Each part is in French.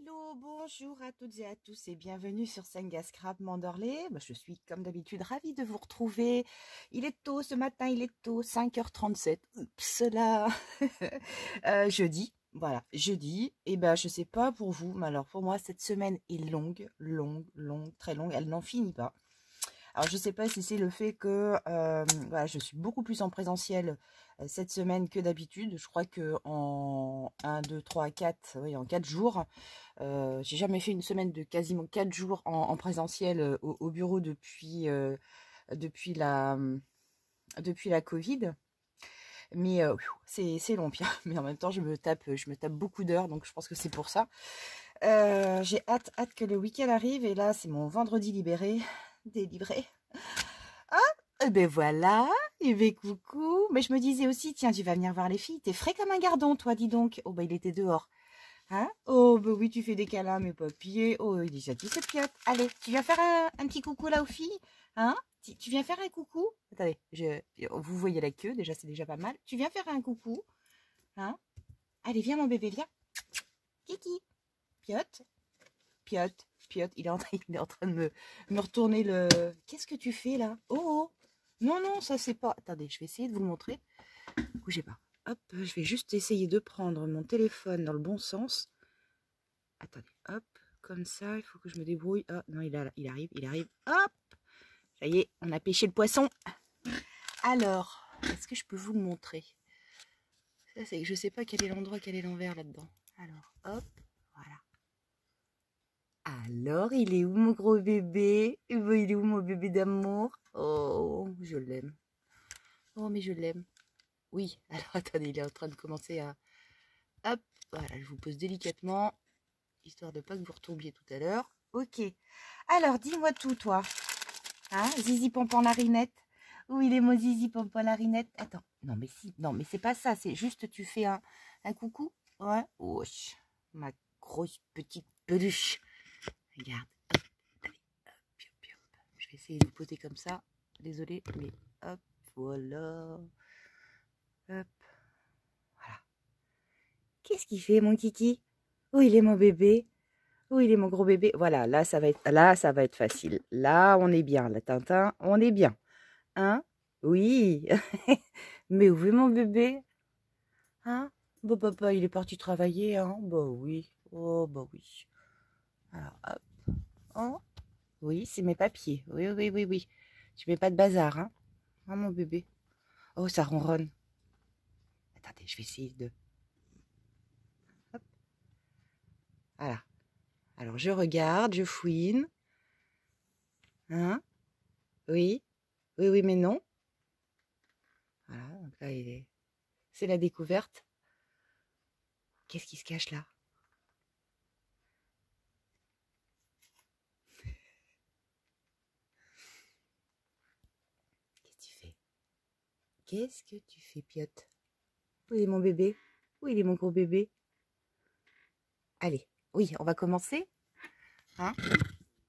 Hello, bonjour à toutes et à tous et bienvenue sur Senga Scrap Mandorlé. Je suis comme d'habitude ravie de vous retrouver. Il est tôt ce matin, il est tôt, 5h37. Oups là. Jeudi, voilà, jeudi. Et je sais pas pour vous, mais alors pour moi cette semaine est longue, très longue. Elle n'en finit pas. Alors, je ne sais pas si c'est le fait que voilà, je suis beaucoup plus en présentiel cette semaine que d'habitude. Je crois que en 1, 2, 3, 4, oui, en 4 jours, j'ai jamais fait une semaine de quasiment 4 jours en présentiel au bureau depuis la Covid. Mais c'est long, Pierre. Mais en même temps, je me tape beaucoup d'heures, donc je pense que c'est pour ça. J'ai hâte que le week-end arrive. Et là, c'est mon vendredi délivré. Ah, ben voilà, et ben coucou. Mais je me disais aussi, tiens, tu vas venir voir les filles. T'es frais comme un gardon, toi, dis donc. Oh, bah il était dehors. Hein? Oh, bah oui, tu fais des câlins, mes papiers. Oh, il est gentil, ce piote. Allez, tu viens faire un petit coucou là aux filles? Hein? Tu viens faire un coucou? Attendez, vous voyez la queue, déjà, c'est déjà pas mal. Tu viens faire un coucou? Hein? Allez, viens, mon bébé, viens. Kiki. Piote. Piote. Piote. Il est en train de me retourner le... Qu'est-ce que tu fais, là? Oh, oh. Non, non, ça c'est pas... Attendez, je vais essayer de vous le montrer. Bougez pas. Hop, je vais juste essayer de prendre mon téléphone dans le bon sens. Attendez, hop, comme ça, il faut que je me débrouille. Ah, non, il arrive. Hop, ça y est, on a pêché le poisson. Alors, est-ce que je peux vous le montrer? Ça, c'est que je sais pas quel est l'endroit, quel est l'envers là-dedans. Alors, hop, voilà. Alors, il est où mon gros bébé? Il est où mon bébé d'amour? Oh, je l'aime. Oh, mais je l'aime. Oui, alors attendez, il est en train de commencer à... Hop, voilà, je vous pose délicatement, histoire de pas que vous retombiez tout à l'heure. Ok, alors dis-moi tout, toi. Hein, Zizi Pompon Larinette? Où il est mon Zizi Pompon Larinette? Attends, non mais si, non mais c'est pas ça, c'est juste tu fais un coucou. Ouais, wesh, ma grosse petite peluche. Regarde, hop, allez, hop. Je vais essayer de vous poser comme ça. Désolée, mais hop, voilà. Hop. Qu'est-ce qu'il fait, mon kiki? Où il est, mon bébé? Où il est, mon gros bébé? Voilà, là, ça va être facile. Là, on est bien. Là, Tintin, on est bien. Hein? Oui. Mais où est mon bébé? Hein? Bah, papa, il est parti travailler, hein? Bah oui. Oh, bah oui. Alors, hop. Oh. Oui, c'est mes papiers. Oui. Tu mets pas de bazar, hein? Hein, mon bébé? Oh, ça ronronne. Attendez, je vais essayer de... Hop. Voilà. Alors, je regarde, je fouine. Hein? Oui. Oui, mais non. Voilà, donc là, c'est la découverte. Qu'est-ce qui se cache là? Qu'est-ce que tu fais? Qu'est-ce que tu fais, Piotte? Où est mon bébé? Où il est mon gros bébé? Allez, oui, on va commencer. Hein?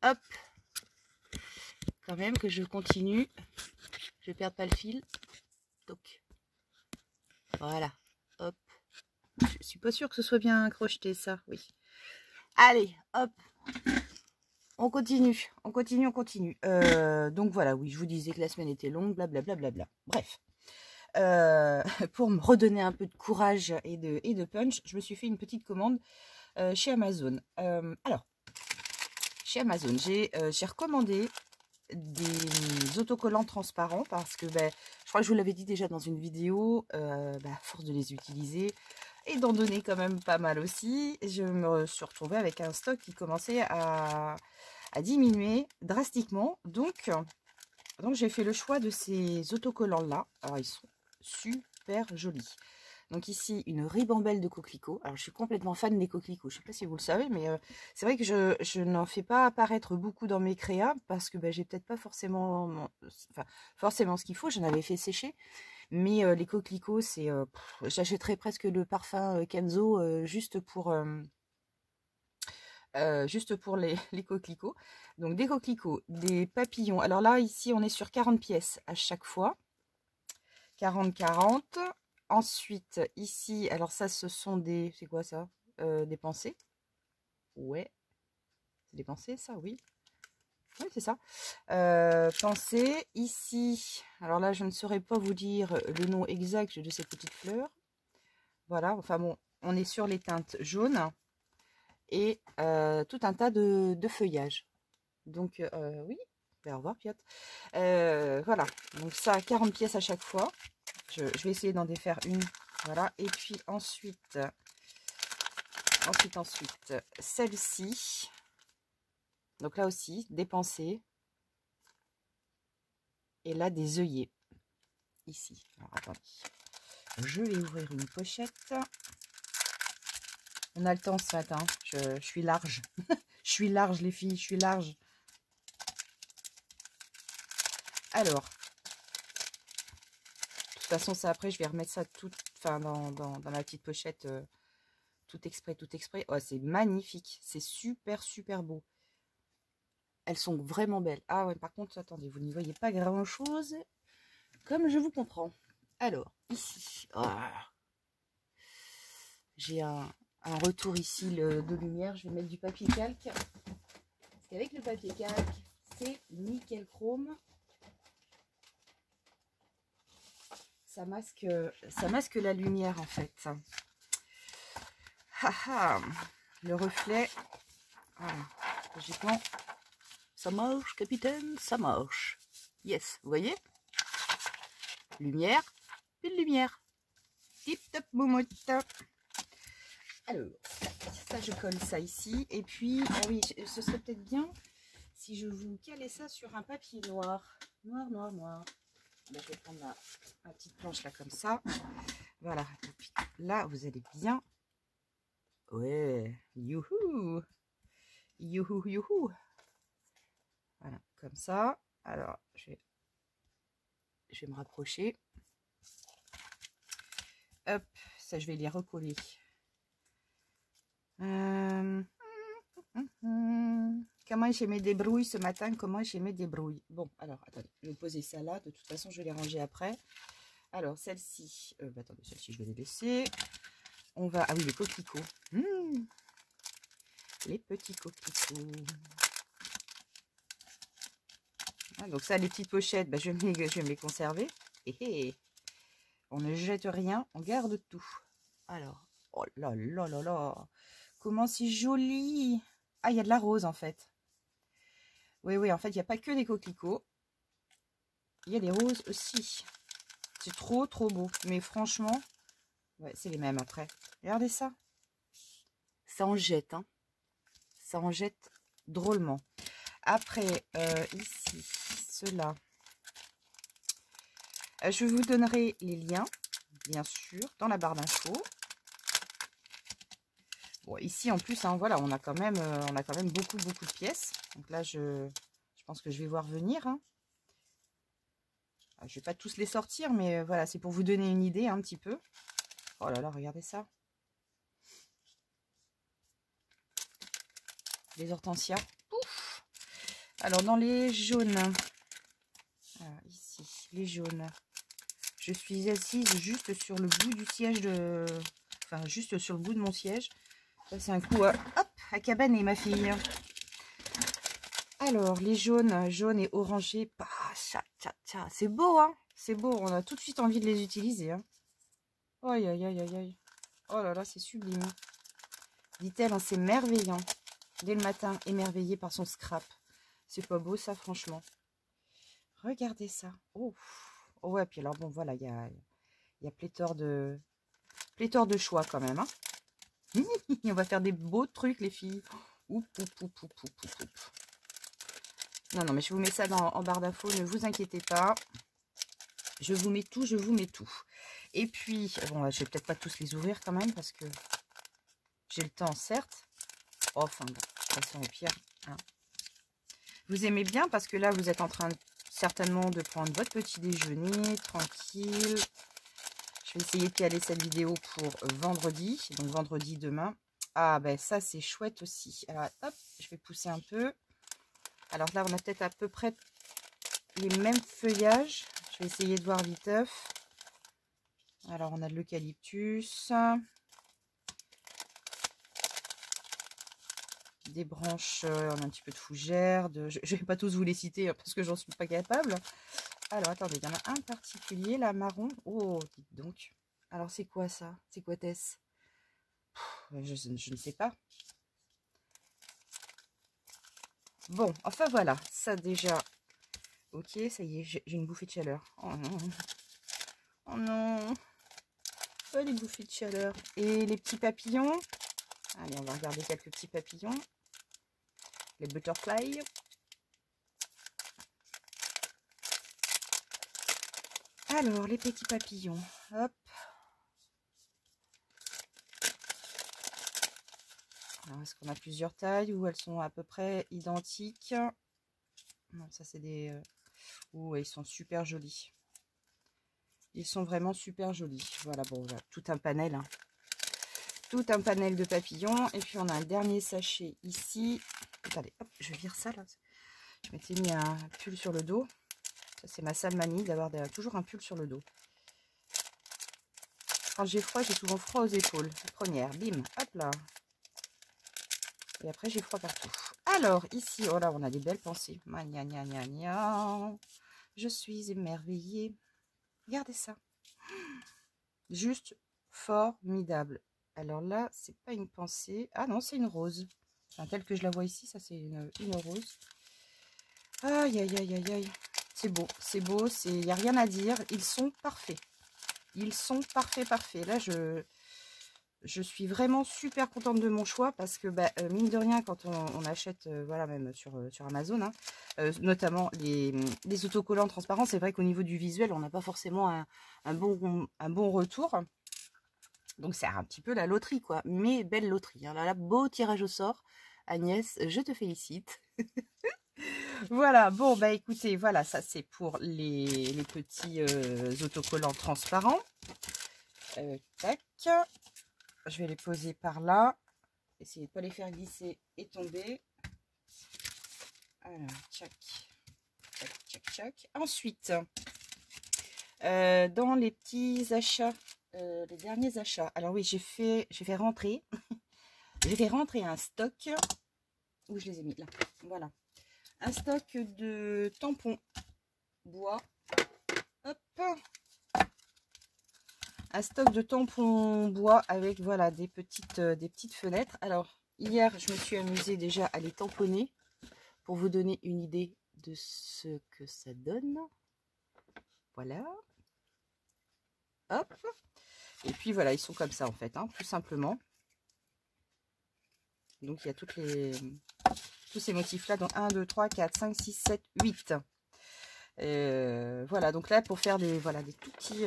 Hop. Quand même que je continue. Je ne perds pas le fil. Donc, voilà. Hop. Je suis pas sûre que ce soit bien crocheté, ça. Oui. Allez, hop. On continue. Donc voilà, oui, je vous disais que la semaine était longue, blablabla. Bref. Pour me redonner un peu de courage et de punch, je me suis fait une petite commande chez Amazon. Alors, chez Amazon, j'ai recommandé des autocollants transparents parce que je crois que je vous l'avais dit déjà dans une vidéo, à force de les utiliser et d'en donner quand même pas mal aussi, je me suis retrouvée avec un stock qui commençait à diminuer drastiquement. Donc j'ai fait le choix de ces autocollants là. Alors ils sont super jolis. Donc ici, une ribambelle de coquelicots. Alors, je suis complètement fan des coquelicots. Je ne sais pas si vous le savez, mais c'est vrai que je n'en fais pas apparaître beaucoup dans mes créas parce que j'ai peut-être pas forcément, forcément ce qu'il faut. J'en avais fait sécher. Mais les coquelicots, c'est... j'achèterais presque le parfum Kenzo juste pour les coquelicots. Donc, des coquelicots, des papillons. Alors là, ici, on est sur 40 pièces à chaque fois. 40. Ensuite, ici, alors ça, ce sont des... C'est quoi ça? Des pensées. Ouais. C'est des pensées, ça, oui. Oui, c'est ça. Pensez ici. Alors là, je ne saurais pas vous dire le nom exact de ces petites fleurs. Voilà, enfin bon, on est sur les teintes jaunes et tout un tas de feuillages. Donc, oui, au revoir, Piot. Voilà, donc ça, 40 pièces à chaque fois. Je vais essayer d'en défaire une. Voilà, et puis ensuite celle-ci. Donc là aussi, des pensées. Et là, des œillets. Ici. Alors, attendez. Je vais ouvrir une pochette. On a le temps ce matin. Je suis large. Je suis large, les filles. Je suis large. Alors. De toute façon, ça après, je vais remettre ça tout, enfin, dans ma petite pochette. Tout exprès, tout exprès. Oh, c'est magnifique. C'est super, super beau. Elles sont vraiment belles. Ah ouais, par contre, attendez, vous n'y voyez pas grand-chose. Comme je vous comprends. Alors, ici. Oh. J'ai un retour ici de lumière. Je vais mettre du papier calque. Parce qu'avec le papier calque, c'est nickel chrome. Ça masque la lumière en fait. Haha, le reflet. Voilà. Logiquement, ça marche, capitaine, ça marche. Yes, vous voyez? Lumière, puis de lumière. Tip top moumoute. Alors, ça je colle ça ici. Et puis, ah oui, ce serait peut-être bien si je vous calais ça sur un papier noir. Noir, noir, noir. Ben, je vais prendre ma petite planche là comme ça. Voilà. Et puis, là, vous allez bien. Ouais. Youhou. Youhou, youhou. Voilà, comme ça. Alors, je vais me rapprocher. Hop, ça, je vais les recoller. Comment j'ai mes débrouilles ce matin? Comment j'ai mes débrouilles? Bon, alors, attendez, je vais poser ça là. De toute façon, je vais les ranger après. Alors, celle-ci, attendez, celle-ci, je vais les laisser. On va... Ah oui, les coquelicots. Les petits coquelicots. Ah, donc ça, les petites pochettes, bah, je vais me les conserver. On ne jette rien, on garde tout. Alors, oh là là là là. Comment c'est joli. Ah, il y a de la rose en fait. Oui, oui, en fait, il n'y a pas que des coquelicots. Il y a des roses aussi. C'est trop, trop beau. Mais franchement, ouais, c'est les mêmes après. Regardez ça. Ça en jette, hein. Ça en jette drôlement. Après, ici, ceux-là. Je vous donnerai les liens, bien sûr, dans la barre d'infos. Bon, ici, en plus, hein, voilà, on a quand même beaucoup, beaucoup de pièces. Donc là, je pense que je vais voir venir. Hein. Je ne vais pas tous les sortir, mais voilà, c'est pour vous donner une idée un petit peu. Oh là là, regardez ça. Les hortensias. Ouf. Alors, dans les jaunes, ici, les jaunes, je suis assise juste sur le bout du siège de... Enfin, juste sur le bout de mon siège. Ça, c'est un coup hop, à cabaner, ma fille. Alors, les jaunes et orangés. Bah, c'est beau, hein. C'est beau, on a tout de suite envie de les utiliser. Hein. Aïe, aïe, aïe, aïe, aïe. Oh là là, c'est sublime. Dit-elle, hein, c'est merveillant. Dès le matin, émerveillé par son scrap. C'est pas beau, ça, franchement. Regardez ça. Oh, oh ouais, puis alors, bon, voilà, il y a pléthore de choix quand même. Hein. On va faire des beaux trucs, les filles. Oup, oup, oup, oup, oup, oup. Non, non, mais je vous mets ça en barre d'infos, ne vous inquiétez pas. Je vous mets tout, je vous mets tout. Et puis, bon, je vais peut-être pas tous les ouvrir quand même, parce que j'ai le temps, certes. Enfin, bon, de toute façon, au pire. Hein. Vous aimez bien, parce que là, vous êtes en train certainement de prendre votre petit déjeuner, tranquille. Je vais essayer de caler cette vidéo pour vendredi, donc vendredi demain. Ah, ben ça, c'est chouette aussi. Alors, hop, je vais pousser un peu. Alors là, on a peut-être à peu près les mêmes feuillages. Je vais essayer de voir viteuf. Alors, on a de l'eucalyptus. des branches, on a un petit peu de fougère, je ne vais pas tous vous les citer hein, parce que j'en suis pas capable. Alors, attendez, il y en a un particulier, là, marron. Oh, dites donc. Alors, c'est quoi ça? C'est quoi Tess? Je ne sais pas. Bon, enfin voilà, ça déjà. Ok, ça y est, j'ai une bouffée de chaleur. Oh non. Oh non. Pas les bouffées de chaleur. Et les petits papillons. Allez, on va regarder quelques petits papillons. Les butterflies. Alors, les petits papillons. Hop. Alors, est-ce qu'on a plusieurs tailles ou elles sont à peu près identiques? Non, ça c'est des... Oh, ils sont super jolis. Ils sont vraiment super jolis. Voilà, bon, voilà, tout un panel. Hein. Tout un panel de papillons. Et puis, on a un dernier sachet ici. Attendez, hop, je vire ça, là. Je m'étais mis un pull sur le dos. Ça, c'est ma sale manie d'avoir toujours un pull sur le dos. Quand j'ai froid, j'ai souvent froid aux épaules. La première, bim, hop là. Et après, j'ai froid partout. Alors, ici, oh là, on a des belles pensées. Gna, gna, gna, gna. Je suis émerveillée. Regardez ça. Juste formidable. Alors là, c'est pas une pensée. Ah non, c'est une rose. Enfin, telle que je la vois ici, ça c'est une rose. Aïe, aïe, aïe, aïe, aïe. C'est beau, c'est beau. Il n'y a rien à dire. Ils sont parfaits. Ils sont parfaits, parfaits. Là, je suis vraiment super contente de mon choix parce que, bah, mine de rien, quand on achète, voilà, même sur Amazon, hein, notamment les autocollants transparents, c'est vrai qu'au niveau du visuel, on n'a pas forcément un bon retour. Donc, c'est un petit peu la loterie, quoi. Mais belle loterie. Hein. Là, beau tirage au sort. Agnès, je te félicite. Voilà, bon, bah écoutez, voilà, ça c'est pour les petits autocollants transparents. Tac. Je vais les poser par là. Essayez de ne pas les faire glisser et tomber. Alors, tchac, tchac, tchac, tchac. Ensuite, dans les petits achats, les derniers achats. Alors oui, j'ai fait rentrer. J'ai fait rentrer un stock. Où je les ai mis là. Voilà. Un stock de tampons bois. Hop. Un stock de tampons bois avec voilà des petites fenêtres. Alors hier je me suis amusée déjà à les tamponner pour vous donner une idée de ce que ça donne. Voilà. Hop. Et puis voilà, ils sont comme ça en fait, hein, tout simplement. Donc il y a tous ces motifs là, donc 1, 2, 3, 4, 5, 6, 7, 8. Voilà, donc là pour faire des tout petits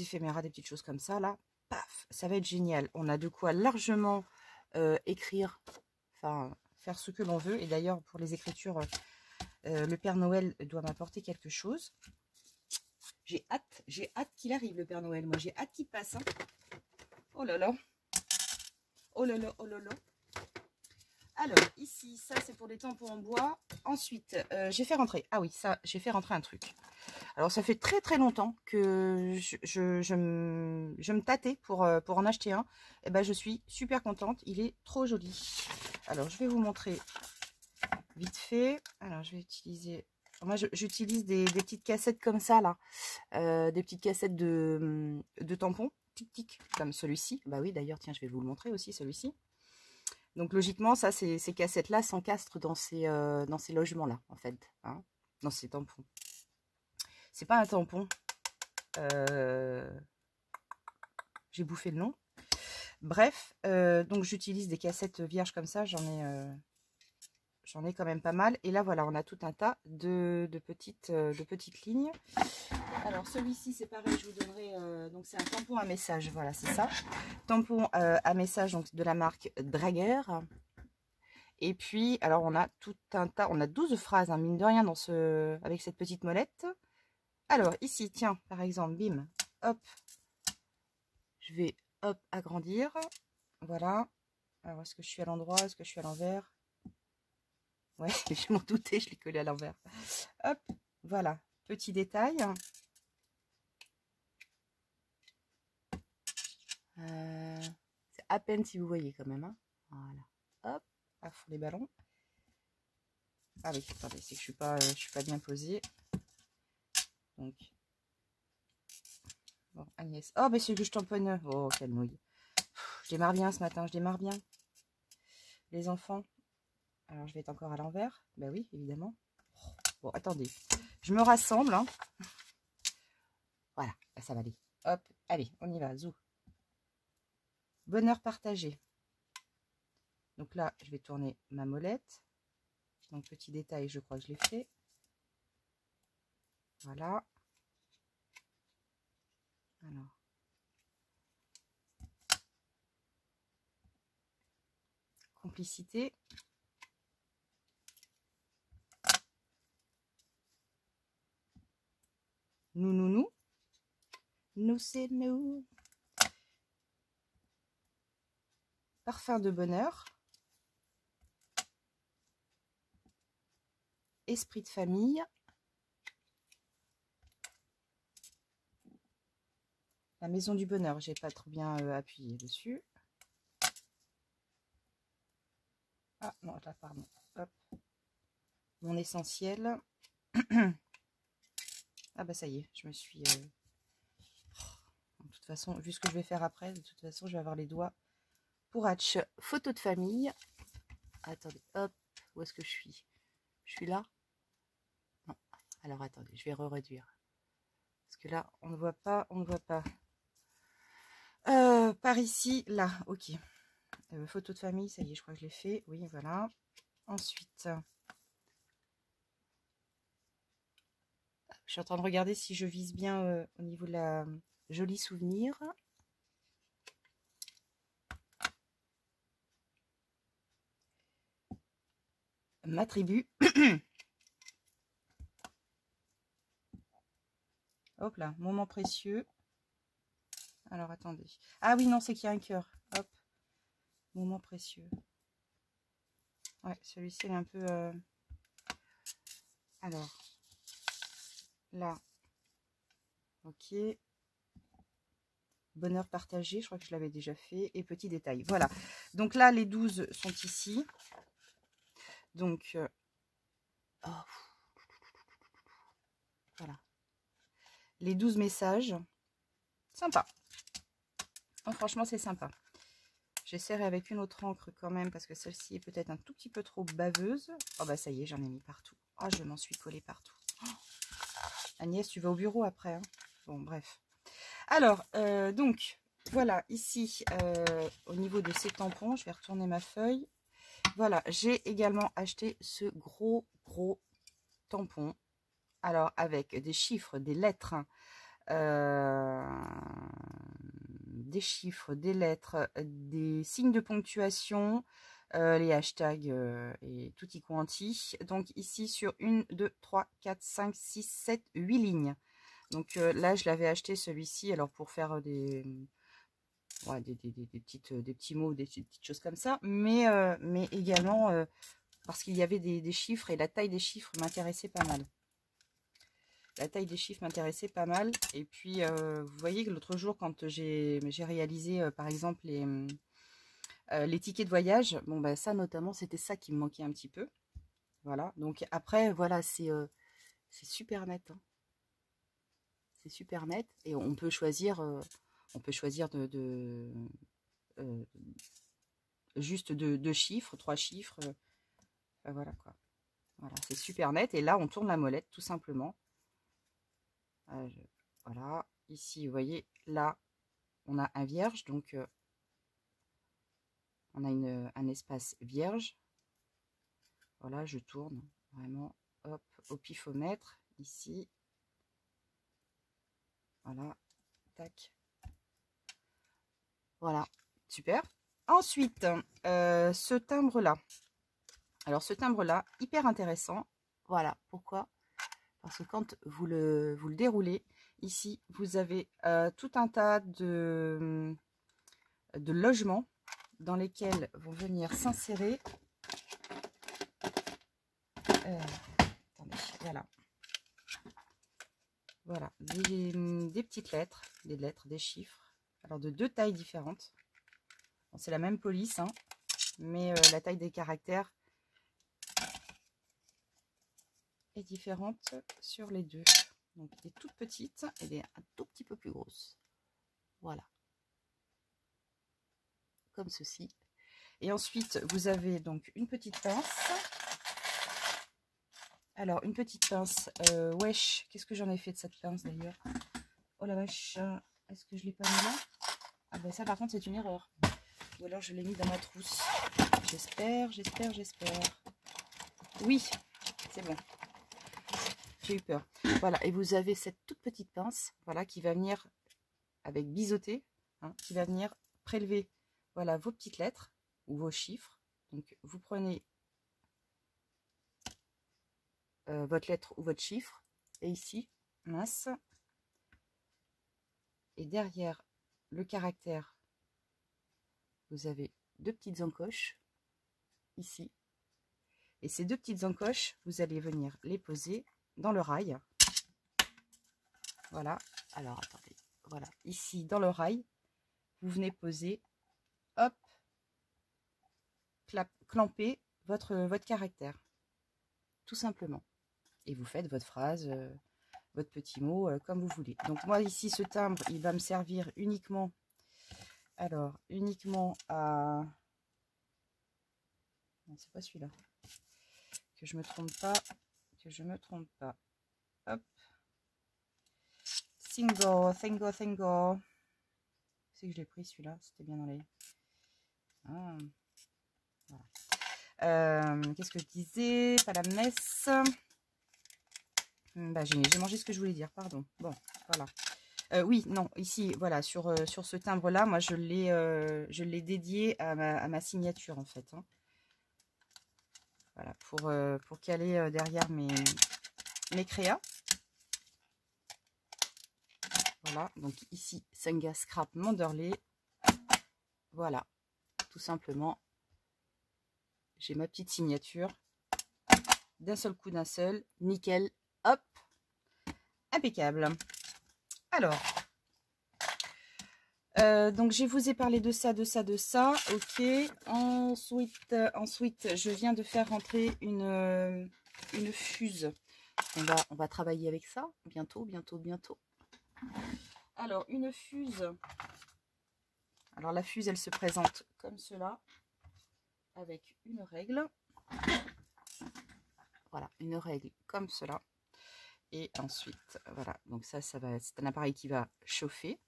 éphéméras, des petites choses comme ça là, paf, ça va être génial. On a de quoi largement écrire, enfin faire ce que l'on veut. Et d'ailleurs pour les écritures, le Père Noël doit m'apporter quelque chose. J'ai hâte qu'il arrive le Père Noël. Moi j'ai hâte qu'il passe. Hein. Oh là là, oh là là, oh là là. Alors, ici, ça, c'est pour les tampons en bois. Ensuite, j'ai fait rentrer... Ah oui, ça, j'ai fait rentrer un truc. Alors, ça fait très, très longtemps que je me tâtais pour en acheter un. Et ben, je suis super contente. Il est trop joli. Alors, je vais vous montrer vite fait. Alors, je vais utiliser... Moi, j'utilise des petites cassettes comme ça, là. Des petites cassettes de tampons. Tic-tic, comme celui-ci. Bah oui, d'ailleurs, tiens, je vais vous le montrer aussi, celui-ci. Donc logiquement, ça, ces cassettes-là s'encastrent dans ces logements-là, en fait, hein, dans ces tampons. C'est pas un tampon. J'ai bouffé le nom. Bref, donc j'utilise des cassettes vierges comme ça. J'en ai quand même pas mal. Et là, voilà, on a tout un tas de petites lignes. Alors celui-ci, c'est pareil, je vous donnerai. Donc c'est un tampon à message. Voilà, c'est ça. Tampon à message donc de la marque Draguer. Et puis, alors on a tout un tas, on a 12 phrases, hein, mine de rien, avec cette petite molette. Alors ici, tiens, par exemple, bim, hop, je vais, hop, agrandir. Voilà. Alors, est-ce que je suis à l'endroit, est-ce que je suis à l'envers? Ouais, je m'en doutais, je l'ai collé à l'envers. Hop, voilà, petit détail. C'est à peine si vous voyez quand même. Hein. Voilà, hop, à pour les ballons. Ah oui, attendez, c'est que je suis pas bien posée. Donc, bon, Agnès. Oh, mais c'est que je tamponne. Oh, quelle nouille. Je démarre bien ce matin, je démarre bien. Les enfants. Alors, je vais être encore à l'envers. Ben oui, évidemment. Bon, attendez. Je me rassemble. Hein. Voilà, là, ça va aller. Hop, allez, on y va. Zou. Bonheur partagé. Donc là, je vais tourner ma molette. Donc, petit détail, je crois que je l'ai fait. Voilà. Alors. Complicité. Nous, nous, nous. Nous, c'est nous. Parfum de bonheur. Esprit de famille. La maison du bonheur, j'ai pas trop bien appuyé dessus. Ah non, là, pardon. Hop. Mon essentiel. Ah bah ça y est, je me suis... De toute façon, vu ce que je vais faire après, de toute façon, je vais avoir les doigts pour Hatch. Photo de famille. Attendez, hop, où est-ce que je suis? Je suis là? Non. Alors attendez, je vais réduire. Parce que là, on ne voit pas, on ne voit pas. Par ici, là, ok. Photo de famille, ça y est, je crois que je l'ai fait. Oui, voilà. Ensuite, je suis en train de regarder si je vise bien au niveau de la jolie souvenir. Ma tribu. Hop là, moment précieux. Alors, attendez. Ah oui, non, c'est qu'il y a un cœur. Hop. Moment précieux. Ouais, celui-ci, il est un peu... Alors, là. Ok. Bonheur partagé, je crois que je l'avais déjà fait. Et petit détail. Voilà. Donc là, les 12 sont ici. Donc, oh. Voilà. Les 12 messages. Sympa. Oh, franchement, c'est sympa. J'essaierai avec une autre encre quand même parce que celle-ci est peut-être un tout petit peu trop baveuse. Oh bah ça y est, j'en ai mis partout. Oh, je m'en suis collée partout. Oh. Agnès, tu vas au bureau après. Hein. Bon, bref. Alors, donc, voilà, ici, au niveau de ces tampons, je vais retourner ma feuille. Voilà, j'ai également acheté ce gros tampon. Alors, avec des chiffres, des lettres, des chiffres, des lettres, des signes de ponctuation, les hashtags et tutti quanti. Donc ici sur 1, 2, 3, 4, 5, 6, 7, 8 lignes. Donc là je l'avais acheté celui-ci alors pour faire ouais, des petits mots, des petites choses comme ça, mais également parce qu'il y avait des chiffres et la taille des chiffres m'intéressait pas mal. La taille des chiffres m'intéressait pas mal. Et puis, vous voyez que l'autre jour, quand j'ai réalisé, par exemple, les tickets de voyage, bon, ben, ça, notamment, c'était ça qui me manquait un petit peu. Voilà. Donc, après, voilà, c'est super net. Hein. C'est super net. Et on peut choisir, juste deux chiffres, 3 chiffres. Voilà, quoi. Voilà, c'est super net. Et là, on tourne la molette, tout simplement. Voilà, ici, vous voyez, là, on a un vierge, donc on a un espace vierge. Voilà, je tourne vraiment, hop, au pifomètre, ici. Voilà, tac. Voilà, super. Ensuite, ce timbre-là. Alors, ce timbre-là, hyper intéressant. Voilà, pourquoi? Parce que quand vous le déroulez, ici, vous avez tout un tas de logements dans lesquels vont venir s'insérer attendez, voilà des petites lettres, des chiffres, alors de 2 tailles différentes. Bon, c'est la même police, hein. mais la taille des caractères est différente sur les deux. Donc elle est toute petite, elle est un tout petit peu plus grosse. Voilà. Comme ceci. Et ensuite, vous avez donc une petite pince. Alors, une petite pince. Wesh, qu'est-ce que j'en ai fait de cette pince d'ailleurs? Oh la vache, est-ce que je l'ai pas mis là? Ah ben ça par contre c'est une erreur. Ou alors je l'ai mis dans ma trousse. J'espère. Oui, c'est bon. J'ai eu peur. Voilà, et vous avez cette toute petite pince, voilà, qui va venir avec biseauté, hein, qui va venir prélever, voilà, vos petites lettres ou vos chiffres. Donc vous prenez votre lettre ou votre chiffre, et ici, mince, et derrière le caractère, vous avez deux petites encoches, ici, et ces deux petites encoches, vous allez venir les poser dans le rail. Voilà, alors attendez, voilà, ici dans le rail, vous venez poser, hop, clamper votre caractère, tout simplement. Et vous faites votre phrase, votre petit mot, comme vous voulez. Donc moi ici, ce timbre, il va me servir uniquement, alors, uniquement à... Non, c'est pas celui-là. Que je me trompe pas, Hop. Single. C'est que je l'ai pris celui-là, c'était bien dans les... Ah. Voilà. Qu'est-ce que je disais? Pas la messe. Bah, j'ai mangé ce que je voulais dire, pardon. Bon, voilà. Oui, non, ici, voilà, sur ce timbre-là, moi, je l'ai dédié à ma signature, en fait. Hein. Voilà, pour caler derrière mes créas. Voilà, donc ici, Senga Scrap Manderley. Voilà, tout simplement, j'ai ma petite signature. D'un seul coup, d'un seul, nickel, hop, impeccable. Alors, donc je vous ai parlé de ça, ok. Ensuite, je viens de faire rentrer une fuse. On va travailler avec ça, bientôt. Alors, une fuse. Alors, la fuse, elle se présente comme cela, avec une règle. Voilà, une règle comme cela. Et ensuite, voilà, donc ça va, c'est un appareil qui va chauffer.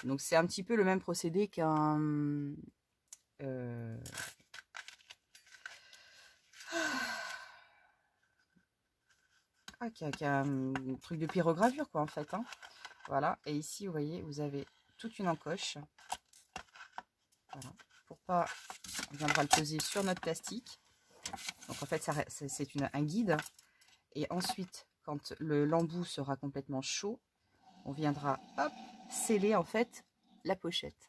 Donc, c'est un petit peu le même procédé qu'un... qu'un truc de pyrogravure, quoi, en fait. Hein. Voilà, et ici, vous voyez, vous avez toute une encoche. Voilà, pour pas... On viendra le poser sur notre plastique. Donc, en fait, c'est un guide. Et ensuite, quand l'embout sera complètement chaud, on viendra, hop, sceller, en fait, la pochette.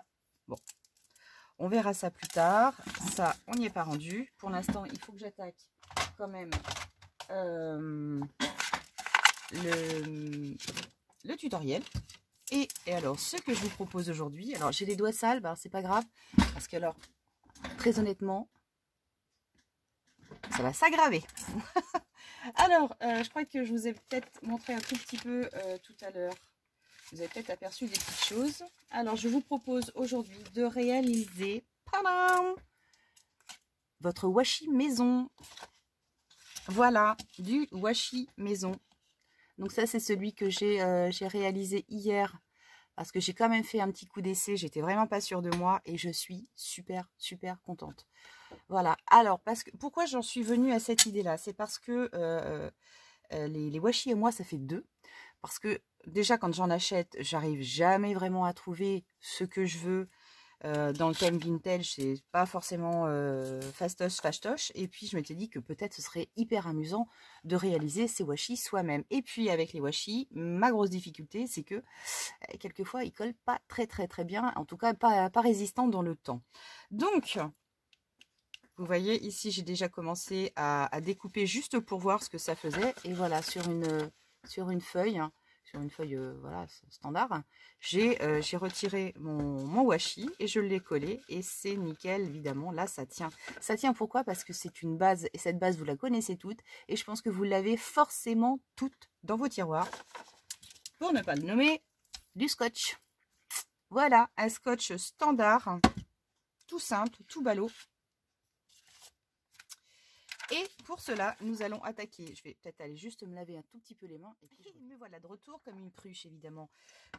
Bon, on verra ça plus tard. Ça, on n'y est pas rendu. Pour l'instant, il faut que j'attaque quand même le tutoriel. Et alors, ce que je vous propose aujourd'hui, alors j'ai les doigts sales, bah, c'est pas grave, parce que alors, très honnêtement, ça va s'aggraver. Alors, je crois que je vous ai peut-être montré un tout petit peu tout à l'heure. Vous avez peut-être aperçu des petites choses. Alors, je vous propose aujourd'hui de réaliser votre washi maison. Voilà, du washi maison. Donc ça, c'est celui que j'ai réalisé hier. Parce que j'ai quand même fait un petit coup d'essai. J'étais vraiment pas sûre de moi. Et je suis super contente. Voilà. Alors, pourquoi j'en suis venue à cette idée-là? C'est parce que les washi et moi, ça fait deux. Parce que déjà, quand j'en achète, j'arrive jamais vraiment à trouver ce que je veux. Dans le thème vintage, c'est pas forcément fastoche. Et puis, je m'étais dit que peut-être ce serait hyper amusant de réaliser ces washi soi-même. Et puis, avec les washi, ma grosse difficulté, c'est que quelquefois, ils collent pas très bien. En tout cas, pas résistants dans le temps. Donc, vous voyez, ici, j'ai déjà commencé à découper juste pour voir ce que ça faisait. Et voilà, sur une feuille, sur une feuille voilà, standard. J'ai retiré mon washi et je l'ai collé et c'est nickel évidemment. Là ça tient. Ça tient pourquoi? Parce que c'est une base et cette base vous la connaissez toutes et je pense que vous l'avez forcément toutes dans vos tiroirs. Pour ne pas le nommer, du scotch. Voilà, un scotch standard, tout simple, tout ballot. Et pour cela, nous allons attaquer. Je vais peut-être aller juste me laver un tout petit peu les mains. Et puis me voilà de retour comme une cruche, évidemment.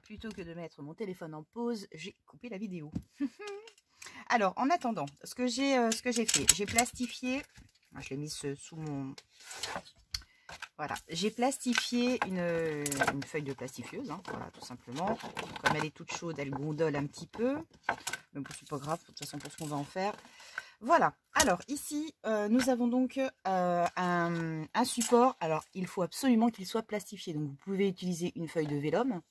Plutôt que de mettre mon téléphone en pause, j'ai coupé la vidéo. Alors, en attendant, ce que j'ai fait, j'ai plastifié. Je l'ai mis sous mon... Voilà, j'ai plastifié une feuille de plastifieuse. Hein, voilà, tout simplement. Comme elle est toute chaude, elle gondole un petit peu. Mais bon, c'est pas grave, de toute façon, pour ce qu'on va en faire. Voilà, alors ici, nous avons donc un support. Alors, il faut absolument qu'il soit plastifié. Donc, vous pouvez utiliser une feuille de vélum,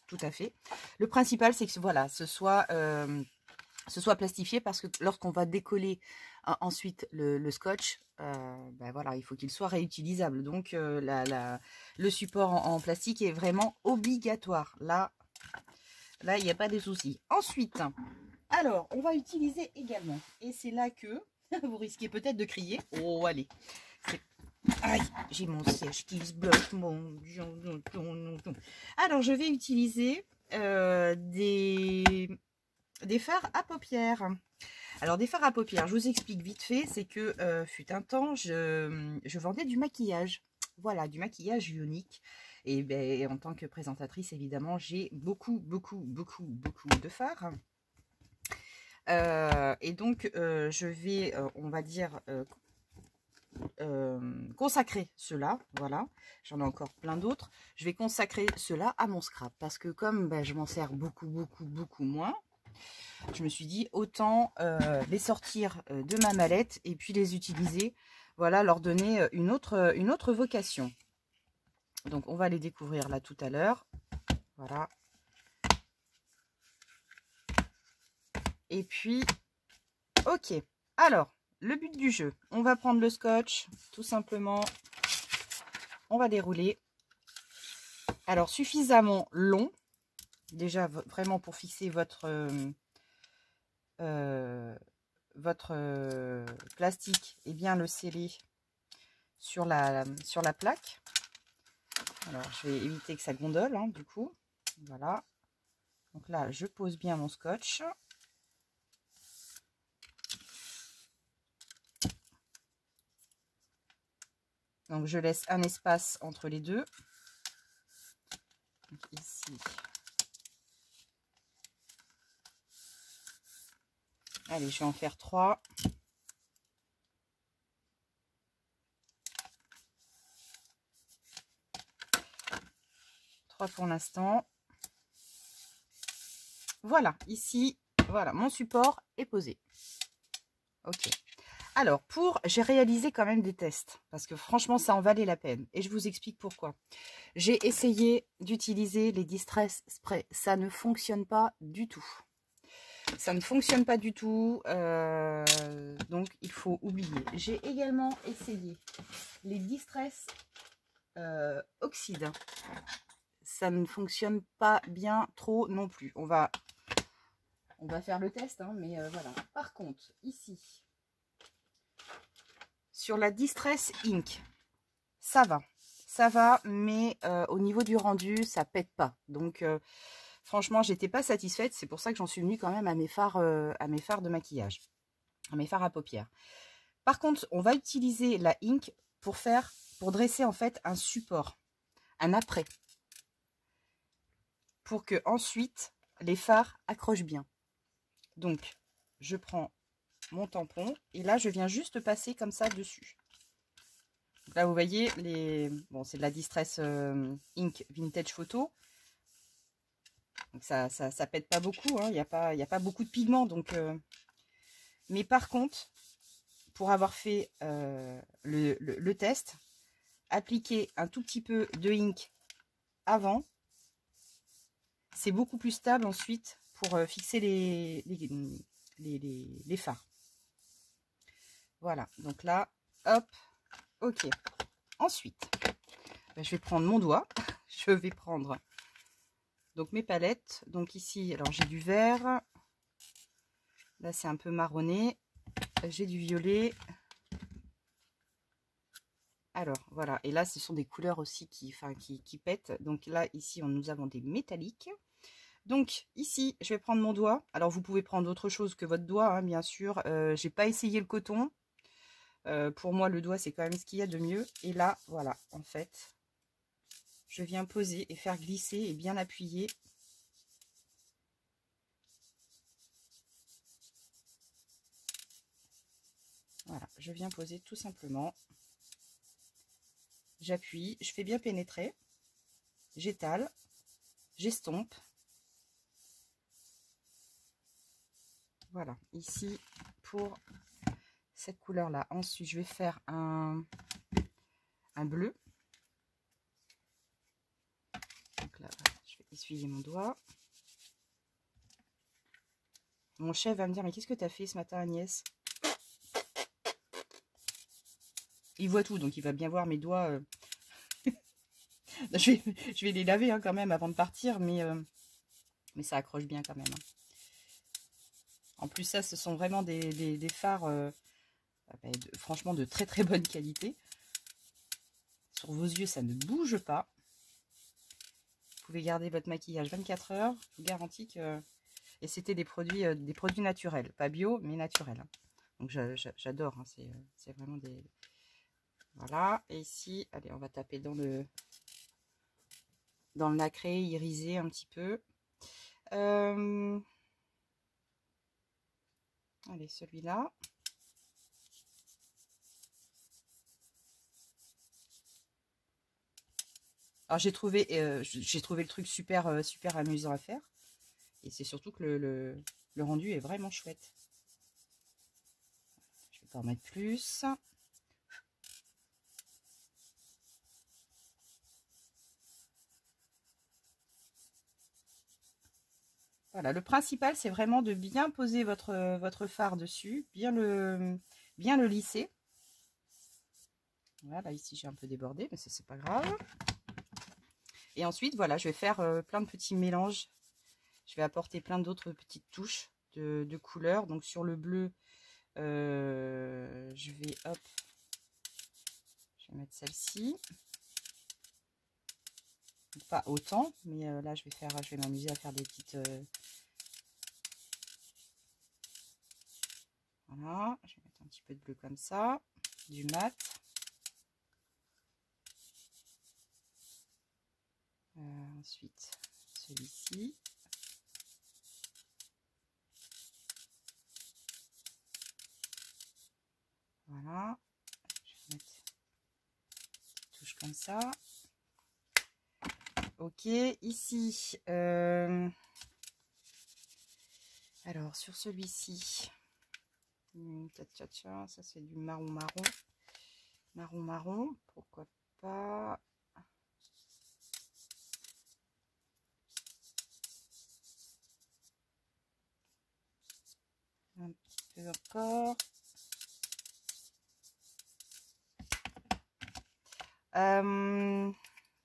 tout à fait. Le principal, c'est que voilà, ce soit plastifié parce que lorsqu'on va décoller ensuite le scotch, ben voilà, il faut qu'il soit réutilisable. Donc, le support en plastique est vraiment obligatoire. Là, il n'y a pas de souci. Ensuite... Alors, on va utiliser également, et c'est là que vous risquez peut-être de crier. Oh, allez. Aïe, j'ai mon siège qui se bloque. Alors, je vais utiliser des fards à paupières. Alors, des fards à paupières, je vous explique vite fait, c'est que fut un temps, je vendais du maquillage. Voilà, du maquillage ionique. Et ben, en tant que présentatrice, évidemment, j'ai beaucoup de fards. Et donc, je vais, on va dire, consacrer cela. Voilà, j'en ai encore plein d'autres. Je vais consacrer cela à mon scrap parce que comme ben, je m'en sers beaucoup moins, je me suis dit autant les sortir de ma mallette et puis les utiliser. Voilà, leur donner une autre vocation. Donc, on va les découvrir là tout à l'heure. Voilà. Et puis, ok. Alors, le but du jeu, on va prendre le scotch, tout simplement. On va dérouler. Alors, suffisamment long. Déjà, vraiment pour fixer votre plastique et bien le sceller sur la plaque. Alors, je vais éviter que ça gondole, hein, du coup. Voilà. Donc là, je pose bien mon scotch. Donc, je laisse un espace entre les deux. Donc, ici. Allez, je vais en faire 3. Pour l'instant. Voilà, ici, voilà, mon support est posé. Ok. Alors, j'ai réalisé quand même des tests, parce que franchement, ça en valait la peine. Et je vous explique pourquoi. J'ai essayé d'utiliser les Distress Spray. Ça ne fonctionne pas du tout. Ça ne fonctionne pas du tout. Donc, il faut oublier. J'ai également essayé les Distress Oxyde. Ça ne fonctionne pas bien trop non plus. On va faire le test, hein, mais voilà. Par contre, ici, sur la Distress Ink, ça va, mais au niveau du rendu, ça pète pas. Donc, franchement, j'étais pas satisfaite. C'est pour ça que j'en suis venue quand même à mes fards de maquillage, à mes fards à paupières. Par contre, on va utiliser la Ink pour dresser en fait un support, un après, pour que ensuite les fards accrochent bien. Donc, je prends mon tampon et là, je viens juste passer comme ça dessus. Donc là, vous voyez, bon, c'est de la Distress Ink Vintage Photo. Donc, ça pète pas beaucoup, hein. Il n'y a pas beaucoup de pigments. Donc, mais par contre, pour avoir fait le test, appliquer un tout petit peu de ink avant, c'est beaucoup plus stable ensuite pour fixer les fards. Voilà, donc là, hop, ok. Ensuite, ben, je vais prendre mon doigt, je vais prendre Donc mes palettes, donc ici, alors j'ai du vert, là c'est un peu marronné, j'ai du violet. Alors voilà, et là ce sont des couleurs aussi qui pètent. Donc là ici nous avons des métalliques. Donc ici je vais prendre mon doigt. Alors vous pouvez prendre autre chose que votre doigt, hein, bien sûr. J'ai pas essayé le coton. Pour moi le doigt c'est quand même ce qu'il y a de mieux. Et là voilà, en fait je viens poser et faire glisser et bien appuyer. Voilà, je viens poser tout simplement. J'appuie, je fais bien pénétrer, j'étale, j'estompe. Voilà, ici pour cette couleur là. Ensuite je vais faire un bleu. Donc là je vais essuyer mon doigt. Mon chef va me dire, mais qu'est-ce que tu as fait ce matin, Agnès? Il voit tout, donc il va bien voir mes doigts. Je vais les laver hein, quand même avant de partir, mais ça accroche bien quand même. Hein. En plus, ça, ce sont vraiment des fards, franchement, de très très bonne qualité. Sur vos yeux, ça ne bouge pas. Vous pouvez garder votre maquillage 24 heures. Je vous garantis que... Et c'était des produits naturels. Pas bio, mais naturels. Hein. Donc, j'adore. Hein. C'est vraiment des... Voilà. Et ici, allez, on va taper dans le nacré, irisé un petit peu. Allez, celui-là. Alors j'ai trouvé le truc super super amusant à faire. Et c'est surtout que le rendu est vraiment chouette. Je vais pas en mettre plus. Voilà, le principal c'est vraiment de bien poser votre fard dessus, bien le lisser. Voilà, ici j'ai un peu débordé, mais ça c'est pas grave. Et ensuite voilà, je vais faire plein de petits mélanges. Je vais apporter plein d'autres petites touches de couleurs. Donc sur le bleu, je vais mettre celle-ci. Pas autant, mais là je vais m'amuser à faire des petites... Voilà, je vais mettre un petit peu de bleu comme ça, du mat. Ensuite, celui-ci. Voilà, je vais mettre une touche comme ça. Ok, ici, alors sur celui-ci, ça c'est du marron, pourquoi pas. Un petit peu encore.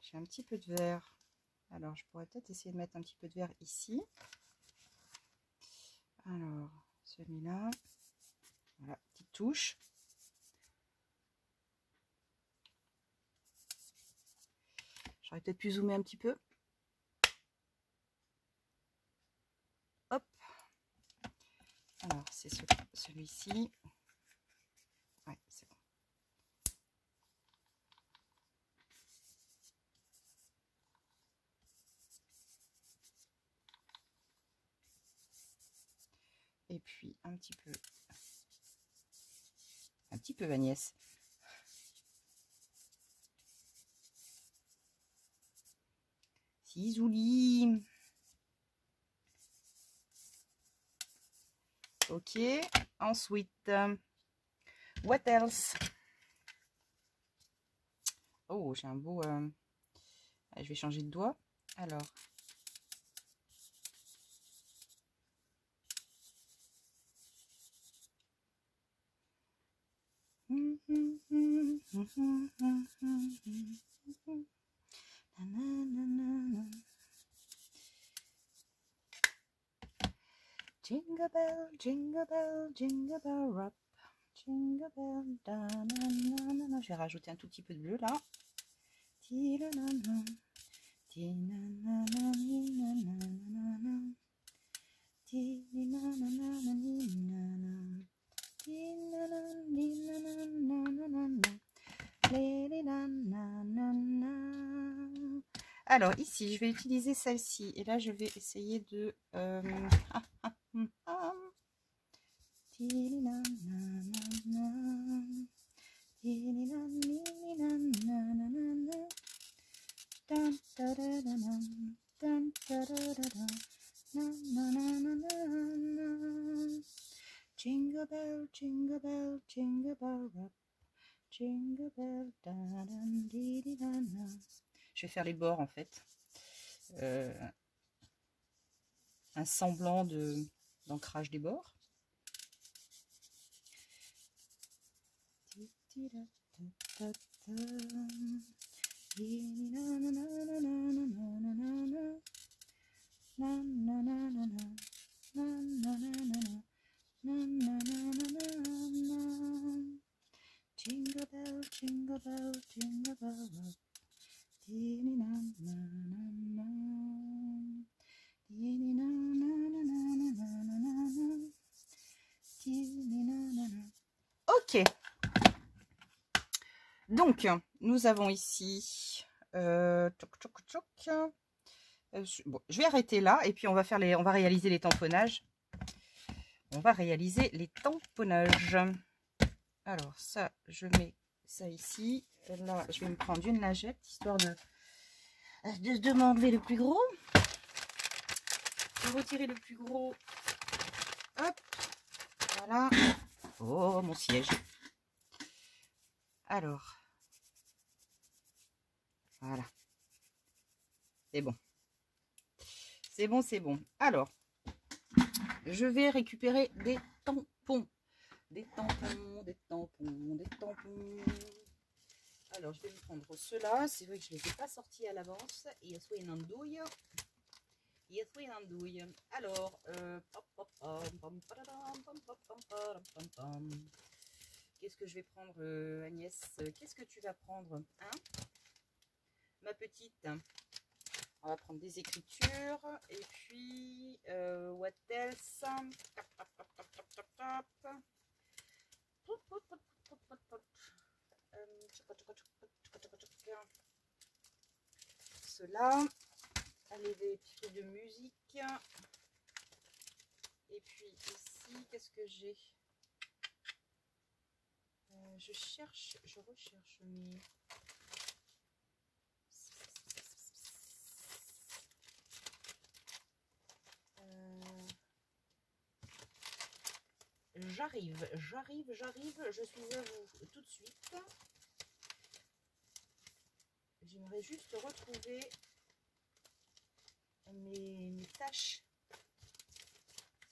J'ai un petit peu de vert. Alors, je pourrais peut-être essayer de mettre un petit peu de vert ici. Alors, celui-là. Voilà, petite touche. J'aurais peut-être pu zoomer un petit peu. Hop. Alors, c'est celui-ci. Ouais, c'est bon. Et puis, un petit peu Agnès. Cisouli. Ok. Ensuite, what else? Oh, j'ai un beau... je vais changer de doigt. Alors... jingle bell rock. Jingle bell, da, na, na, na, na. Je vais rajouter un tout petit peu de bleu là. Alors ici, je vais utiliser celle-ci. Et là, je vais essayer de... Jingle bell, jingle bell, jingle bell rock. Jingle bell, da, da, di, di, da, da. Je vais faire les bords en fait. Un semblant d'ancrage des bords. Jingle bell, jingle bell, jingle bell rock. Ok. Donc, nous avons ici... bon, je vais arrêter là et puis on va réaliser les tamponnages. On va réaliser les tamponnages. Alors ça, je mets ça ici. Là, je vais me prendre une lingette histoire de m'enlever le plus gros. Je vais retirer le plus gros. Hop. Voilà. Oh, mon siège. Alors. Voilà. C'est bon. C'est bon, c'est bon. Alors, je vais récupérer des tampons. Des tampons, des tampons, des tampons. Alors, je vais me prendre ceux-là. C'est vrai que je ne les ai pas sortis à l'avance. Il y a une andouille. Alors, qu'est-ce que je vais prendre, Agnès? Qu'est-ce que tu vas prendre, hein, ma petite? On va prendre des écritures. Et puis, what else? Cela. Allez, des petits trucs de musique. Et puis ici, qu'est-ce que j'ai? Je recherche mes... J'arrive, je suis à vous tout de suite. J'aimerais juste retrouver mes tâches.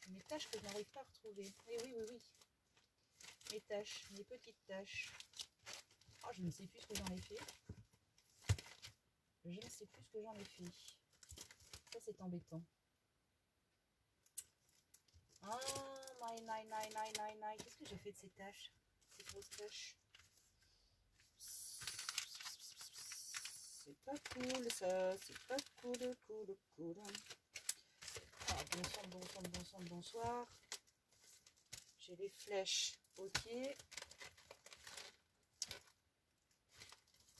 Mes tâches que je n'arrive pas à retrouver. Oui. Mes tâches, mes petites tâches. Oh, je ne sais plus ce que j'en ai fait. Ça, c'est embêtant. Ah, qu'est-ce que j'ai fait de ces tâches? Ces grosses tâches. C'est pas cool, ça. C'est pas cool. Ah, bonsoir. J'ai les flèches, ok.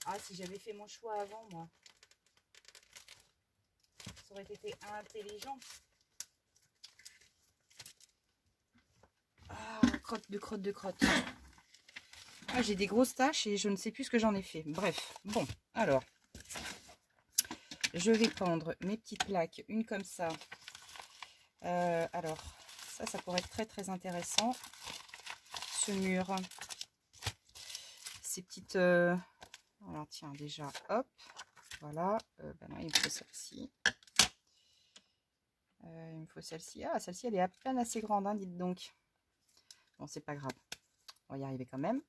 Ah, si j'avais fait mon choix avant, moi, ça aurait été intelligent. Ah, crotte de crotte. Ah, j'ai des grosses taches et je ne sais plus ce que j'en ai fait. Bref, bon, alors, je vais prendre mes petites plaques, une comme ça. Alors, ça pourrait être très très intéressant. Ce mur, ces petites... Alors, tiens, déjà, hop, voilà. Ben non, il me faut celle-ci. Ah, celle-ci, elle est à peine assez grande, hein, dites donc. Bon, c'est pas grave. On va y arriver quand même.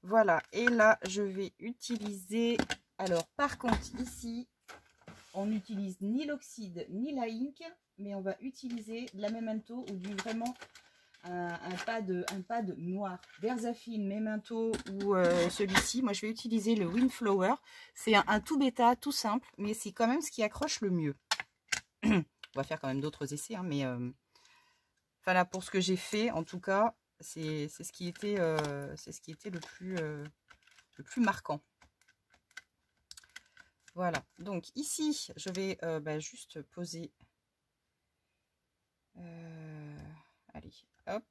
Voilà. Et là, je vais utiliser... Alors, par contre, ici, on n'utilise ni l'oxyde, ni la ink. mais on va utiliser de la Memento ou du vraiment un pad noir. Versafine, Memento ou celui-ci. Moi, je vais utiliser le Windflower. C'est un tout bêta, tout simple, mais c'est quand même ce qui accroche le mieux. On va faire quand même d'autres essais, hein, mais enfin là, pour ce que j'ai fait, en tout cas, c'est ce qui était le plus marquant. Voilà, donc ici, je vais juste poser... allez, hop.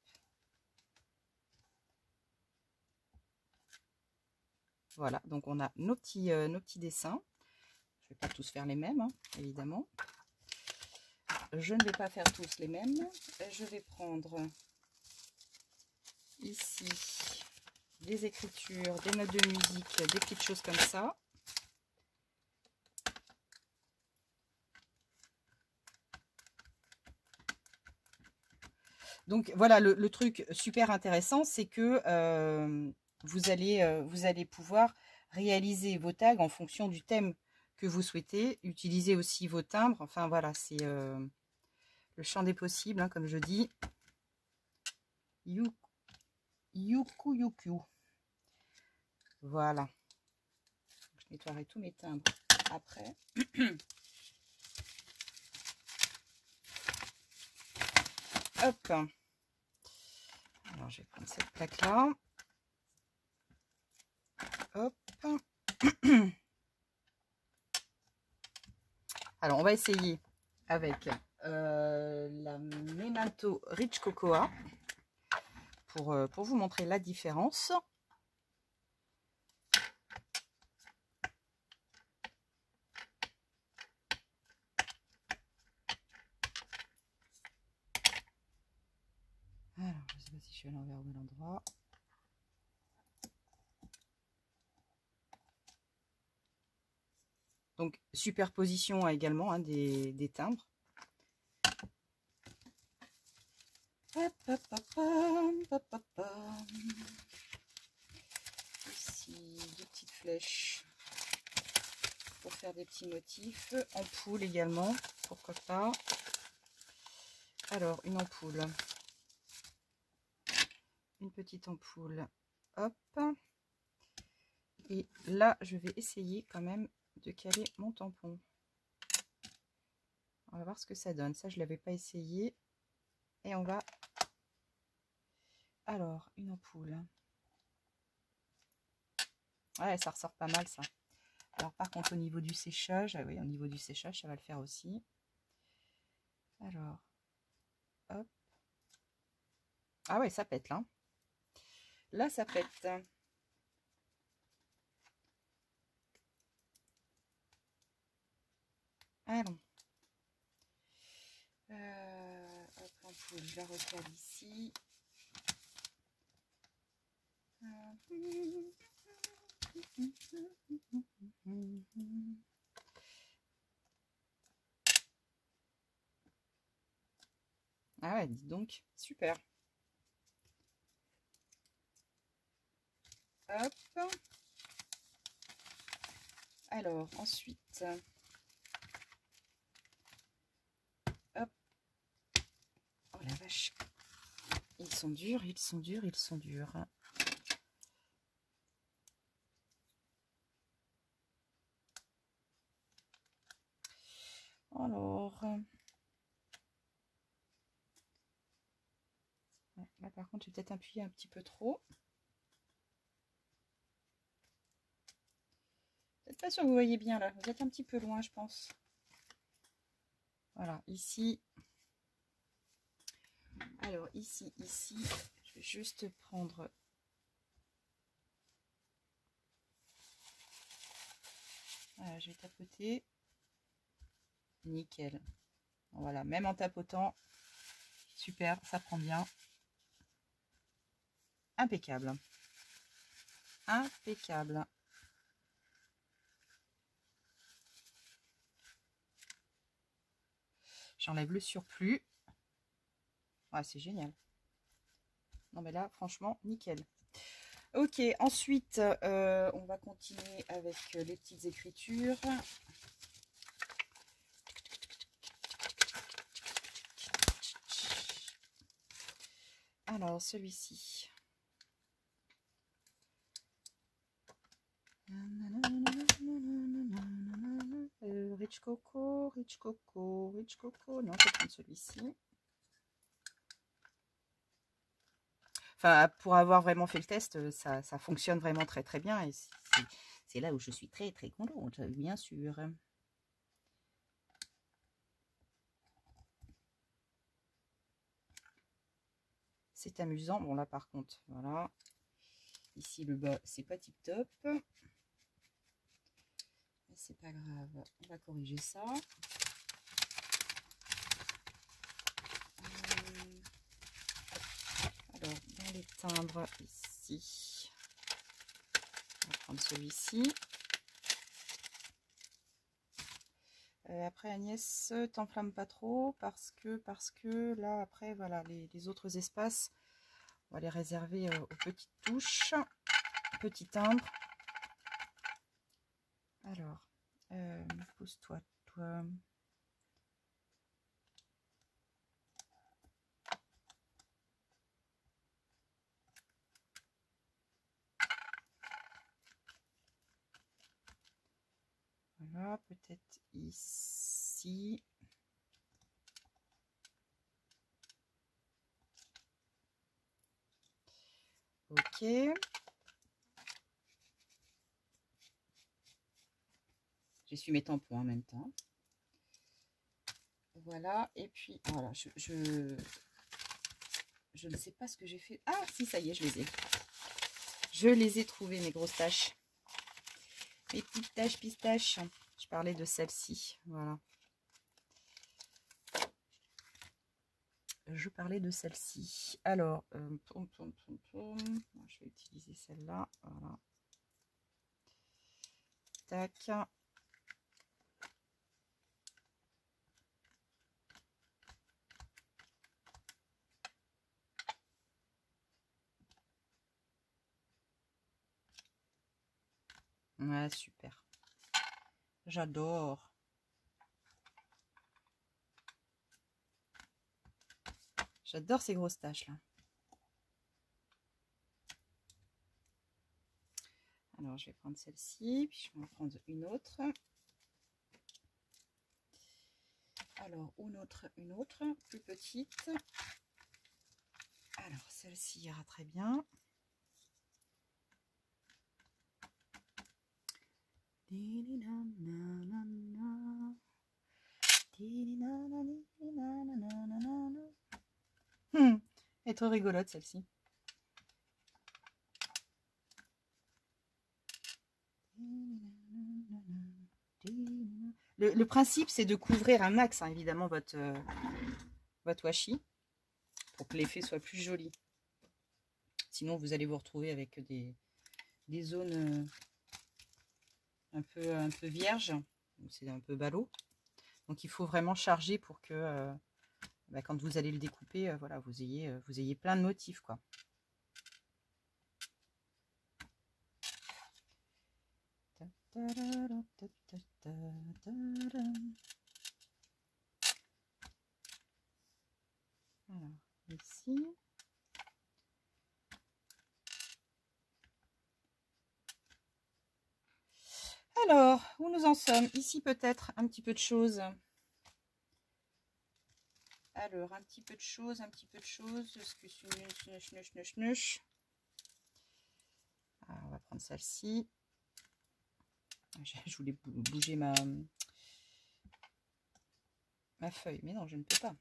Voilà, donc on a nos petits dessins. Je ne vais pas tous faire les mêmes, hein, évidemment. Je ne vais pas faire tous les mêmes. Je vais prendre ici des écritures, des notes de musique, des petites choses comme ça. Donc voilà, le truc super intéressant, c'est que vous allez pouvoir réaliser vos tags en fonction du thème que vous souhaitez. Utiliser aussi vos timbres. Enfin voilà, c'est le champ des possibles, hein, comme je dis. Yuku yuku. Voilà. Je nettoierai tous mes timbres après. Hop. Alors, je vais prendre cette plaque-là. Hop. Alors, on va essayer avec la Memento Rich Cocoa pour vous montrer la différence. Alors, je ne sais pas si je suis à l'envers ou à l'endroit. Donc, superposition également, hein, des timbres. Ici, deux petites flèches pour faire des petits motifs. Ampoule également, pourquoi pas. Alors, une ampoule. Une petite ampoule. Hop. Et là, je vais essayer quand même de caler mon tampon. On va voir ce que ça donne. Ça, je ne l'avais pas essayé. Et on va... Alors, une ampoule. Ouais, ça ressort pas mal, ça. Alors, par contre, au niveau du séchage... Ah oui, au niveau du séchage, ça va le faire aussi. Alors, hop. Ah ouais, ça pète, là. Là, ça pète. Allons. Hop, l'ampoule, je la recale ici. Ah ouais, dis donc, super. Hop. Alors, ensuite, hop. Oh la vache. Ils sont durs, ils sont durs, ils sont durs. Alors, là par contre, j'ai peut-être appuyé un petit peu trop. Peut-être pas sûr que vous voyez bien là, vous êtes un petit peu loin, je pense. Voilà, ici. Alors, ici, je vais juste prendre... Voilà, je vais tapoter. Nickel. Voilà, même en tapotant, super, ça prend bien. Impeccable. Impeccable. J'enlève le surplus. Ouais, c'est génial. Non mais là, franchement, nickel. Ok, ensuite, on va continuer avec les petites écritures. Alors, celui-ci. Rich Coco, Rich Coco, Rich Coco. Non, je vais prendre celui-ci. Enfin, pour avoir vraiment fait le test, ça fonctionne vraiment très très bien. Et c'est là où je suis très très contente, bien sûr. C'est amusant. Bon, là par contre, voilà. Ici, le bas, c'est pas tip top. C'est pas grave, on va corriger ça. Alors, dans les timbres, ici, on va prendre celui-ci. Après, Agnès, t'enflamme pas trop parce que là, après, voilà, les autres espaces, on va les réserver aux petites touches, petits timbres. Alors, pose-toi, toi. Voilà, peut-être ici. Ok. J'essuie mes tampons en même temps. Voilà, et puis, voilà, je ne sais pas ce que j'ai fait. Ah, si, ça y est, je les ai. Je les ai trouvées, mes grosses taches. Mes petites taches pistaches. Je parlais de celle-ci, voilà. Je parlais de celle-ci. Alors, je vais utiliser celle-là. Voilà. Tac. Ouais, super. J'adore. J'adore ces grosses taches là. Alors, je vais prendre celle-ci, puis je vais en prendre une autre. Alors, une autre, plus petite. Alors, celle-ci ira très bien. Elle est trop rigolote celle-ci. Le principe, c'est de couvrir un max, hein, évidemment, votre washi, pour que l'effet soit plus joli. Sinon, vous allez vous retrouver avec des zones un peu vierges. C'est un peu ballot. Donc, il faut vraiment charger pour que, quand vous allez le découper, voilà, vous ayez plein de motifs, quoi. Alors, ici. Alors, où nous en sommes? Ici, peut-être un petit peu de choses. Alors, un petit peu de choses, un petit peu de choses. Alors, on va prendre celle-ci. Je voulais bouger ma feuille, mais non, je ne peux pas.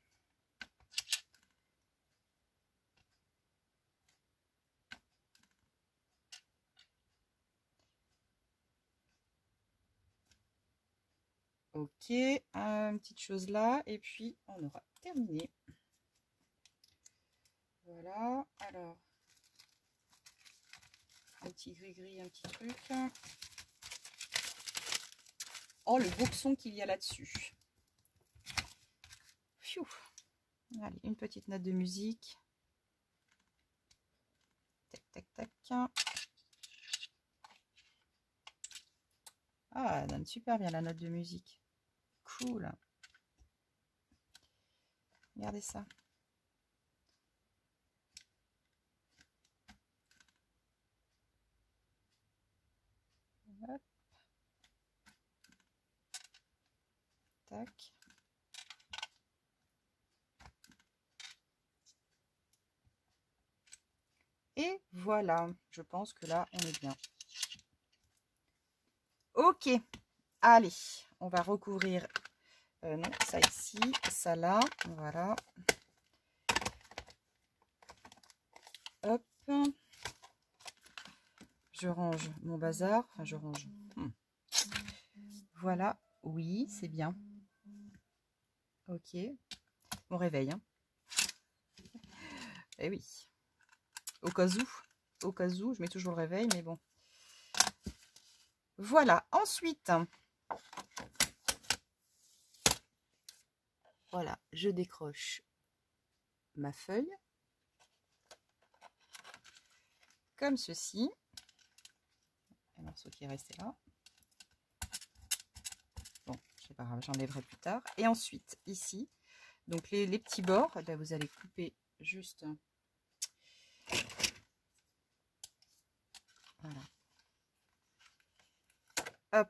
Ok, une petite chose là, et puis on aura terminé. Voilà, alors, un petit gris-gris, un petit truc. Oh, le boxon qu'il y a là-dessus. Allez, une petite note de musique. Tac, tac, tac. Ah, elle donne super bien la note de musique. Cool. Regardez ça. Hop. Tac. Et voilà, je pense que là, on est bien. Ok, allez, on va recouvrir, non, ça ici, ça là, voilà. Hop, je range mon bazar, enfin je range. Voilà, oui, c'est bien. Ok, mon réveil, hein. Eh oui, au cas où, je mets toujours le réveil, mais bon. Voilà, ensuite, voilà, je décroche ma feuille, comme ceci. Un morceau qui est resté là. Bon, c'est pas grave, j'enlèverai plus tard. Et ensuite, ici, donc les petits bords, eh bien, vous allez couper juste... Voilà. Hop.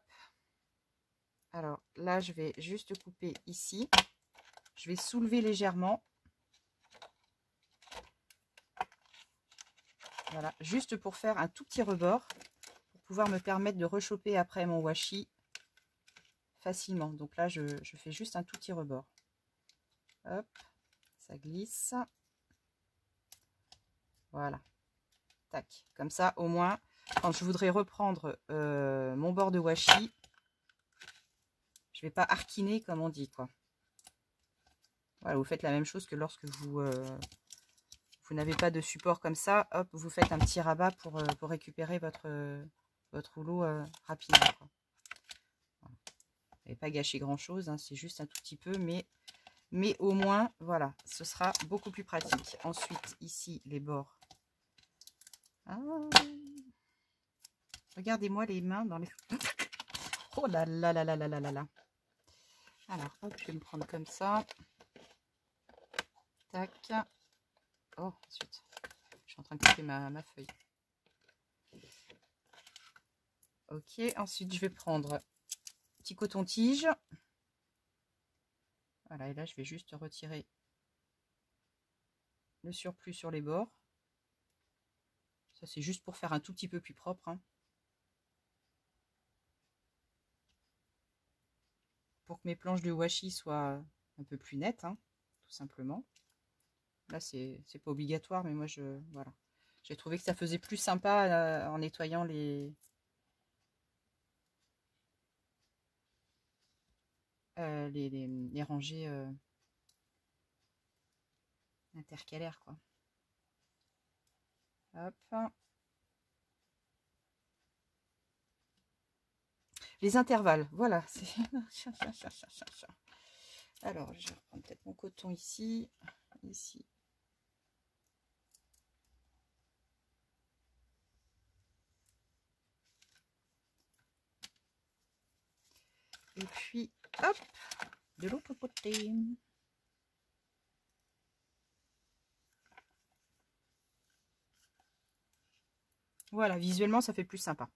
Alors là, je vais juste couper ici. Je vais soulever légèrement. Voilà, juste pour faire un tout petit rebord. Pour pouvoir me permettre de rechoper après mon washi facilement. Donc là, je fais juste un tout petit rebord. Hop, ça glisse. Voilà. Tac. Comme ça, au moins, quand je voudrais reprendre mon bord de washi, je vais pas arquiner comme on dit, quoi. Voilà, vous faites la même chose que lorsque vous n'avez pas de support comme ça. Hop, vous faites un petit rabat pour récupérer votre rouleau rapidement, quoi. Voilà. Vous n'avez pas gâché grand chose, hein, c'est juste un tout petit peu, mais au moins, voilà, ce sera beaucoup plus pratique. Ensuite, ici, les bords. Ah, regardez-moi les mains dans les... Oh là là là là là là là là. Alors, hop, je vais me prendre comme ça. Tac. Oh, ensuite, je suis en train de couper ma feuille. Ok, ensuite, je vais prendre petit coton-tige. Voilà, et là, je vais juste retirer le surplus sur les bords. Ça, c'est juste pour faire un tout petit peu plus propre, hein. Pour que mes planches de washi soient un peu plus nettes, hein, tout simplement. Là, c'est pas obligatoire, mais moi, voilà. J'ai trouvé que ça faisait plus sympa en nettoyant les rangées intercalaires, quoi. Hop. Les intervalles, voilà. Alors, je vais reprendre peut-être mon coton ici. Ici. Et puis, hop, de l'autre côté. Voilà, visuellement, ça fait plus sympa.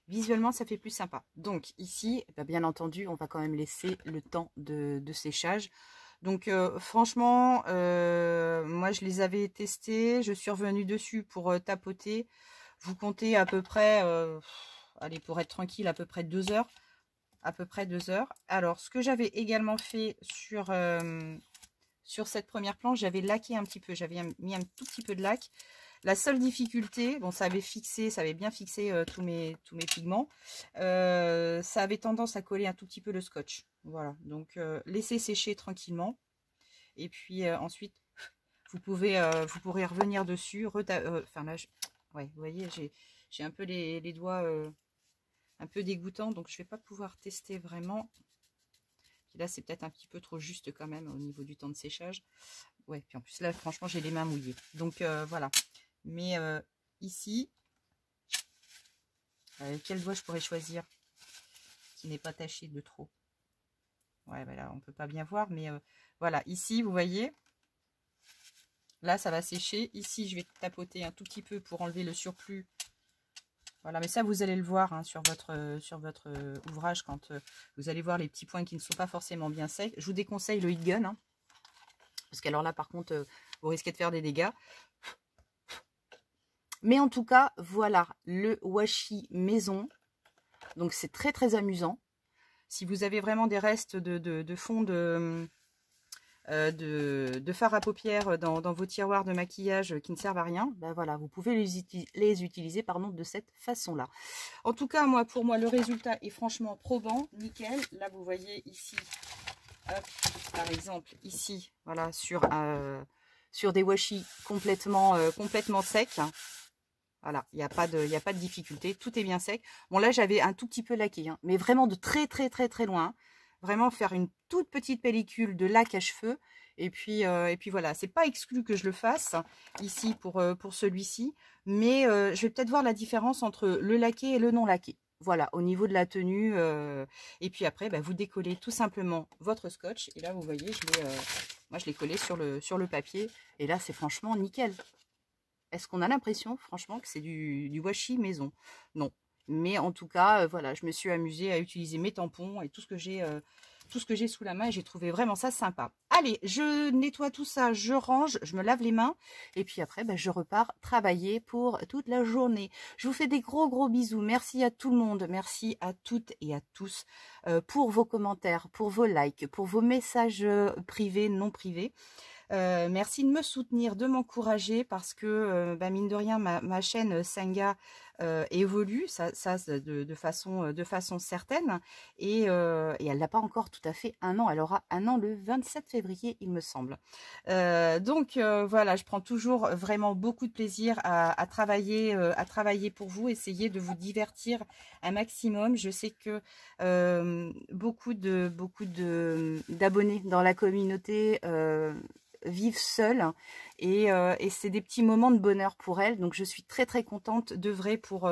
Visuellement, ça fait plus sympa. Donc, ici, bien entendu, on va quand même laisser le temps de séchage. Donc, franchement, moi, je les avais testés. Je suis revenue dessus pour tapoter. Vous comptez à peu près, allez, pour être tranquille, à peu près 2 heures. À peu près 2 heures. Alors, ce que j'avais également fait sur cette première planche, j'avais laqué un petit peu. J'avais mis un tout petit peu de lac. La seule difficulté, bon, ça avait bien fixé tous mes pigments. Ça avait tendance à coller un tout petit peu le scotch. Voilà, donc laissez sécher tranquillement. Et puis ensuite, vous pourrez revenir dessus. Enfin là, ouais, vous voyez, j'ai un peu les doigts un peu dégoûtants, donc je vais pas pouvoir tester vraiment. Puis là, c'est peut-être un petit peu trop juste quand même au niveau du temps de séchage. Ouais, puis en plus là, franchement, j'ai les mains mouillées. Donc voilà. Mais ici, quel doigt je pourrais choisir qui n'est pas taché de trop? Ouais, ben là, on peut pas bien voir, mais voilà. Ici, vous voyez, là, ça va sécher. Ici, je vais tapoter un tout petit peu pour enlever le surplus. Voilà, mais ça, vous allez le voir hein, sur votre ouvrage quand vous allez voir les petits points qui ne sont pas forcément bien secs. Je vous déconseille le heat gun, hein, parce qu'alors là, par contre, vous risquez de faire des dégâts. Mais en tout cas, voilà, le washi maison. Donc, c'est très, très amusant. Si vous avez vraiment des restes de fond de fard à paupières dans vos tiroirs de maquillage qui ne servent à rien, ben voilà, vous pouvez les utiliser pardon, de cette façon-là. En tout cas, pour moi, le résultat est franchement probant, nickel. Là, vous voyez ici, hop, par exemple, ici, voilà, sur des washi complètement secs. Voilà, il n'y a pas de difficulté, tout est bien sec. Bon, là, j'avais un tout petit peu laqué, hein, mais vraiment de très, très, très, très loin. Vraiment faire une toute petite pellicule de lac à cheveux. Et puis voilà, c'est pas exclu que je le fasse ici pour celui-ci. Mais je vais peut-être voir la différence entre le laqué et le non laqué. Voilà, au niveau de la tenue. Et puis après, bah, vous décollez tout simplement votre scotch. Et là, vous voyez, moi, je l'ai collé sur le papier. Et là, c'est franchement nickel. Est-ce qu'on a l'impression, franchement, que c'est du washi maison? Non. Mais en tout cas, voilà, je me suis amusée à utiliser mes tampons et tout ce que j'ai sous la main. Et j'ai trouvé vraiment ça sympa. Allez, je nettoie tout ça, je range, je me lave les mains. Et puis après, ben, je repars travailler pour toute la journée. Je vous fais des gros, gros bisous. Merci à tout le monde. Merci à toutes et à tous pour vos commentaires, pour vos likes, pour vos messages privés, non privés. Merci de me soutenir, de m'encourager parce que bah, mine de rien ma chaîne Senga évolue ça de façon certaine et elle n'a pas encore tout à fait un an. Elle aura un an le 27 février il me semble. Donc voilà, je prends toujours vraiment beaucoup de plaisir à travailler pour vous, essayer de vous divertir un maximum. Je sais que beaucoup d'abonnés dans la communauté vivent seuls et c'est des petits moments de bonheur pour elles. Donc je suis très très contente d'œuvrer pour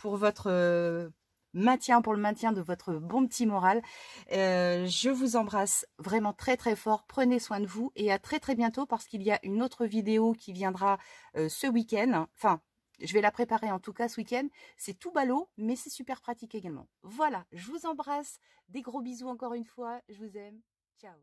votre maintien, pour le maintien de votre bon petit moral. Je vous embrasse vraiment très très fort. Prenez soin de vous et à très très bientôt parce qu'il y a une autre vidéo qui viendra ce week-end. Enfin, je vais la préparer en tout cas ce week-end. C'est tout ballot, mais c'est super pratique également. Voilà, je vous embrasse. Des gros bisous encore une fois. Je vous aime. Ciao.